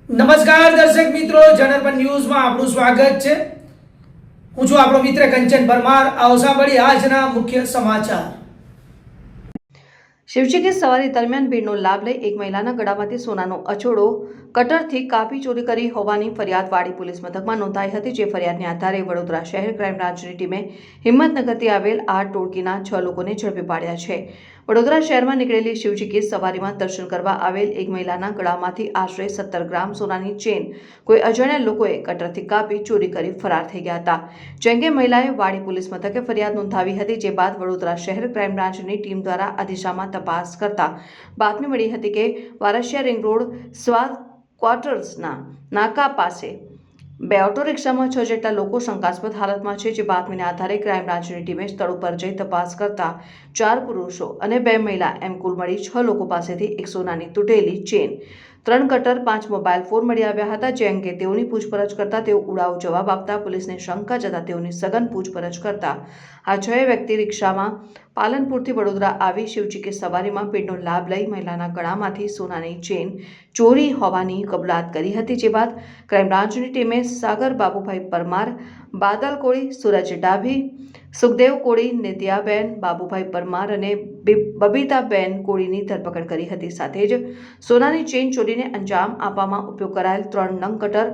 નમસ્કાર દર્શક મિત્રો, જનરપન ન્યૂઝમાં આપનું સ્વાગત છે। હું છું આપણો મિત્ર કંચન પરમાર। આવો સાંભળીએ આજના મુખ્ય સમાચાર। શિવજી की સવારી દરમિયાન ભીડનો લાભ લઈ એક મહિલાના ગળામાંથી સોનાનો અછોડો કટરથી કાપી ચોરી કરી હોવાની ફરિયાદ વાડી પોલીસ મથકમાં નોંધાઈ હતી। જે ફરિયાદને આધારે વડોદરા શહેર ક્રાઇમ બ્રાન્ચની ટીમે હિંમતનગરથી આવેલ આ ટોળકીના 6 લોકોને ઝડપી પાડ્યા છે। વડોદરા શહેરમાં નીકળેલી શિવજી की સવારીમાં દર્શન કરવા આવેલ એક મહિલાના ગળામાંથી આશરે 17 ગ્રામ સોનાની ચેન કોઈ અજાણ્યા લોકોએ કટરથી કાપી ચોરી કરી ફરાર થઈ ગયા હતા। જેમ કે મહિલાએ વાડી પોલીસ મથકે ફરિયાદ નોંધાવી હતી। જે બાદ વડોદરા શહેર ક્રાઇમ બ્રાન્ચની ટીમ દ્વારા આ દિશામાં તપાસ કરતા બાતમી મળી હતી કે વારસિયા રિંગ રોડ સ્વાદ ક્વાર્ટર્સના નાકા પાસે 2 ઓટો રિક્ષામાં 6 જેટલા લોકો શંકાસ્પદ હાલતમાં છે। જે બાતમીના આધારે ક્રાઇમ બ્રાન્ચની ટીમે સ્થળ ઉપર જઈ તપાસ કરતા 4 પુરુષો અને 2 મહિલા એમ કુલ મળી 6 લોકો પાસેથી એક સોનાની તૂટેલી ચેન, 3 કટર, 5 મોબાઈલ ફોન મળી આવ્યા હતા। જે અંગે તેઓની પૂછપરછ કરતા તેઓ ઉડાવ જવાબ આપતા પોલીસને શંકા જતા તેઓની સઘન પૂછપરછ કરતા આ 6 વ્યક્તિ રિક્ષામાં પાલનપુરથી વડોદરા આવી શિવજી की સવારીમાં ભીડનો લાભ લઈ મહિલાના ગળામાંથી સોનાની ચેન ચોરી હોવાની કબૂલાત કરી હતી। જે બાદ ક્રાઇમ બ્રાન્ચની ટીમે સાગર બાબુભાઈ પરમાર, બાદલ કોળી, સૂરજ ડાભી, સુખદેવ કોળી, નિત્યાબેન બાબુભાઈ પરમાર અને બબીતાબેન કોળીની ધરપકડ કરી હતી। સાથે જ સોનાની ચેન ચોરીને અંજામ આપવામાં ઉપયોગ કરાયેલ 3 નંગ કટર,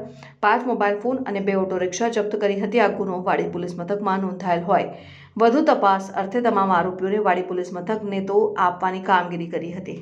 5 મોબાઈલ ફોન અને 2 ઓટો રિક્ષા જપ્ત કરી હતી। આ ગુનો વાડી પોલીસ મથકમાં નોંધાયેલ હોય વધુ તપાસ અર્થે તમામ આરોપીઓને વાડી પોલીસ મથકને તો આપવાની કામગીરી કરી હતી।